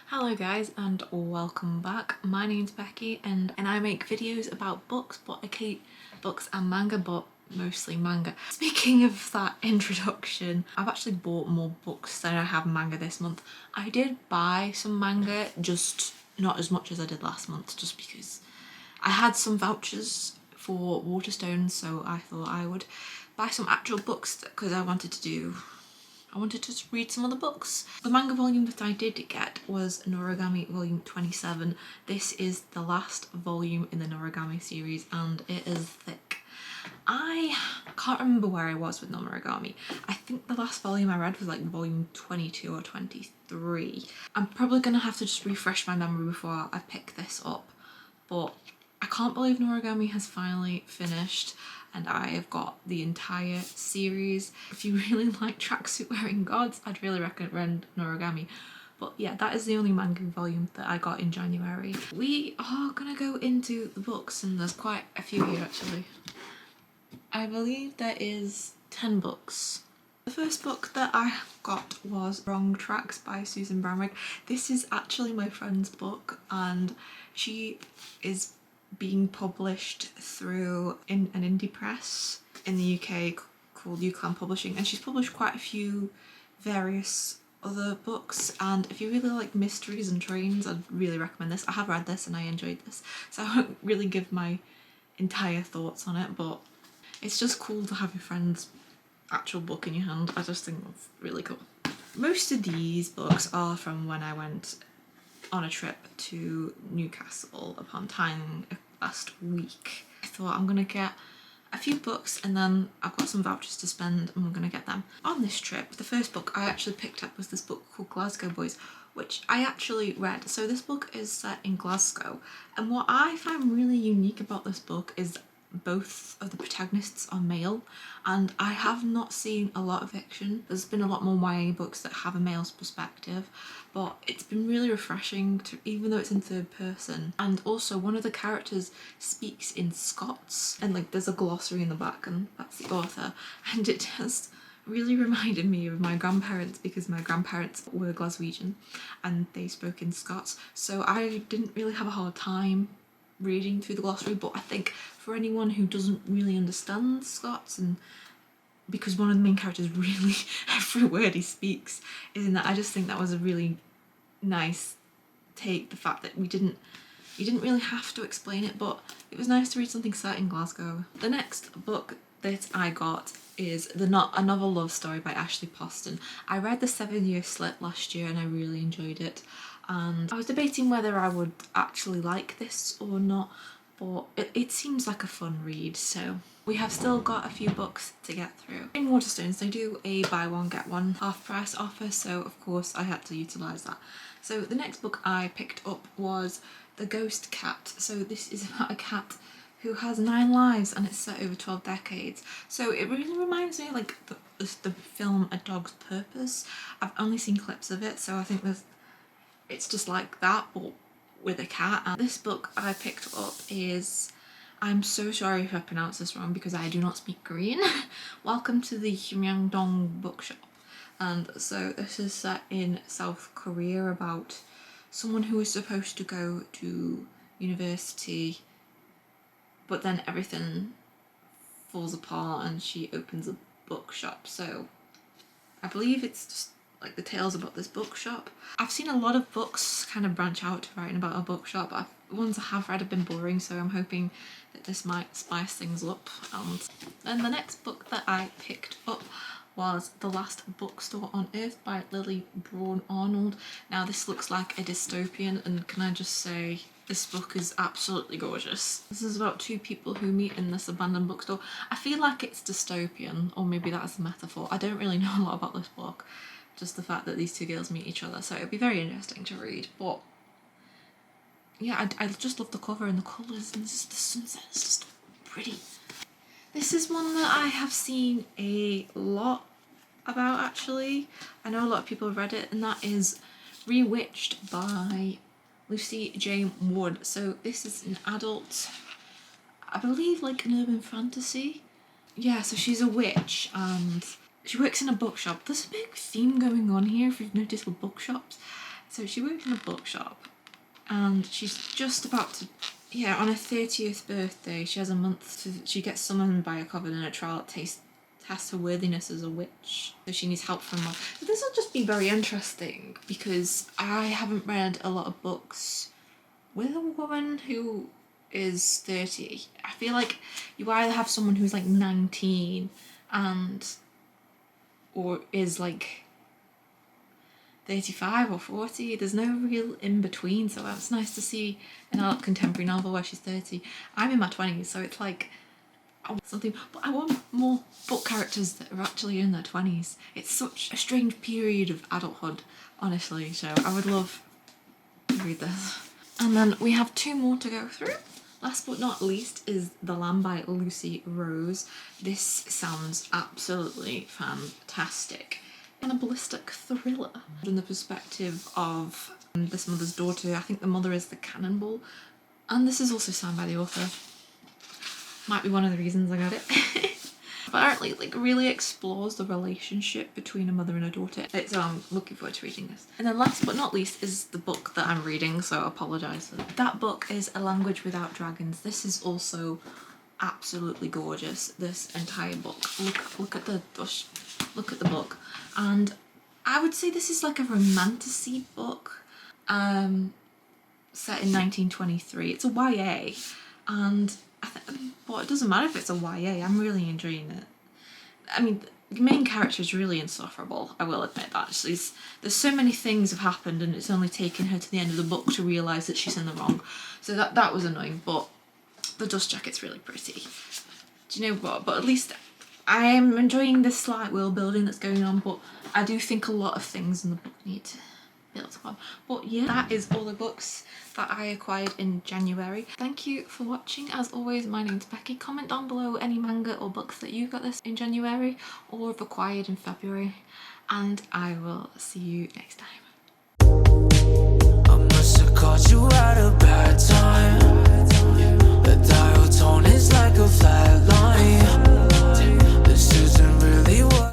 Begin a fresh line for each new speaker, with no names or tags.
Hello guys and welcome back. My name's Becky and I make videos about books, books and manga, but mostly manga. Speaking of that introduction, I've actually bought more books than I have manga this month. I did buy some manga, just not as much as I did last month, just because I had some vouchers for Waterstones, so I thought I would buy some actual books because I wanted to just read some of the books. The manga volume that I did get was Noragami volume 27. This is the last volume in the Noragami series and it is thick. I can't remember where I was with Noragami. I think the last volume I read was like volume 22 or 23. I'm probably gonna have to just refresh my memory before I pick this up, but I can't believe Noragami has finally finished and I have got the entire series. If you really like tracksuit wearing gods, I'd really recommend Noragami. But yeah, that is the only manga volume that I got in January. We are gonna go into the books and there's quite a few here actually. I believe there is 10 books. The first book that I got was Wrong Tracks by Susan Bramwick. This is actually my friend's book and she is being published through an indie press in the UK called UCLan Publishing, and she's published quite a few various other books, and if you really like mysteries and trains, I'd really recommend this. I have read this and I enjoyed this, so I won't really give my entire thoughts on it, but it's just cool to have your friend's actual book in your hand. I just think that's really cool. Most of these books are from when I went on a trip to Newcastle upon Tyne last week. I thought I'm gonna get a few books and then I've got some vouchers to spend and I'm gonna get them. On this trip, the first book I actually picked up was this book called Glasgow Boys, which I actually read. So this book is set in Glasgow, and what I find really unique about this book is both of the protagonists are male, and I have not seen a lot of fiction. There's been a lot more YA books that have a male's perspective, but it's been really refreshing to, even though it's in third person. And also one of the characters speaks in Scots, and like there's a glossary in the back and that's the author, and it just really reminded me of my grandparents because my grandparents were Glaswegian and they spoke in Scots, so I didn't really have a hard time reading through the glossary. But I think for anyone who doesn't really understand Scots, and because one of the main characters really every word he speaks is in that, I just think that was a really nice take, the fact that you didn't really have to explain it, but it was nice to read something set in Glasgow. The next book that I got is a novel love story by Ashley Poston. I read The 7-Year Slip last year and I really enjoyed it, and I was debating whether I would actually like this or not, but it seems like a fun read, so we have still got a few books to get through. In Waterstones they do a buy one get one half price offer, so of course I had to utilise that. So the next book I picked up was The Ghost Cat. So this is about a cat who has 9 lives and it's set over 12 decades. So it really reminds me of like the film A Dog's Purpose. I've only seen clips of it, so I think it's just like that but with a cat. And this book I picked up is, I'm so sorry if I pronounce this wrong because I do not speak Korean. Welcome to the Hmyangdong bookshop. And so this is set in South Korea about someone who is supposed to go to university, but then everything falls apart and she opens a bookshop. So I believe it's just like the tales about this bookshop. I've seen a lot of books kind of branch out to writing about a bookshop. The ones I have read have been boring, so I'm hoping that this might spice things up. And then the next book that I picked up was The Last Bookstore on Earth by Lily Braun Arnold. Now this looks like a dystopian, and can I just say, this book is absolutely gorgeous. This is about 2 people who meet in this abandoned bookstore. I feel like it's dystopian, or maybe that's a metaphor. I don't really know a lot about this book, just the fact that these 2 girls meet each other, so it'd be very interesting to read. But yeah, I just love the cover and the colours, and the sunset is just pretty. This is one that I have seen a lot about actually. I know a lot of people have read it, and that is Rewitched by Lucy Jane Wood. So this is an adult, I believe like an urban fantasy. Yeah, so she's a witch and she works in a bookshop. There's a big theme going on here if you've noticed with bookshops. So she worked in a bookshop and she's just about to, yeah, on her 30th birthday, she has a month to, she gets summoned by a coven in a trial that tests her worthiness as a witch. So she needs help from her. So this will just be very interesting because I haven't read a lot of books with a woman who is 30. I feel like you either have someone who's like 19 and or is like 35 or 40. There's no real in between, so it's nice to see an adult contemporary novel where she's 30. I'm in my 20s, so it's like I want something, but I want more book characters that are actually in their 20s. It's such a strange period of adulthood, honestly, so I would love to read this. And then we have 2 more to go through. Last but not least is The Lamb by Lucy Rose. This sounds absolutely fantastic. Cannibalistic thriller from the perspective of this mother's daughter. I think the mother is the cannonball. And this is also signed by the author. Might be one of the reasons I got it. Apparently it like really explores the relationship between a mother and a daughter. So I'm looking forward to reading this. And then last but not least is the book that I'm reading, so I apologise for that. That book is A Language Without Dragons. This is also absolutely gorgeous, this entire book. Look at the book. And I would say this is like a romantasy book set in 1923. It's a YA, and well, it doesn't matter if it's a YA, I'm really enjoying it. I mean, the main character is really insufferable, I will admit that. There's so many things have happened and it's only taken her to the end of the book to realise that she's in the wrong. So that was annoying, but the dust jacket's really pretty. Do you know what? But at least I am enjoying this slight world building that's going on, but I do think a lot of things in the book need to build upon. But yeah, that is all the books that I acquired in January. Thank you for watching. As always, my name's Becky. Comment down below any manga or books that you got this in January or have acquired in February, and I will see you next time. I must have called you at a bad time.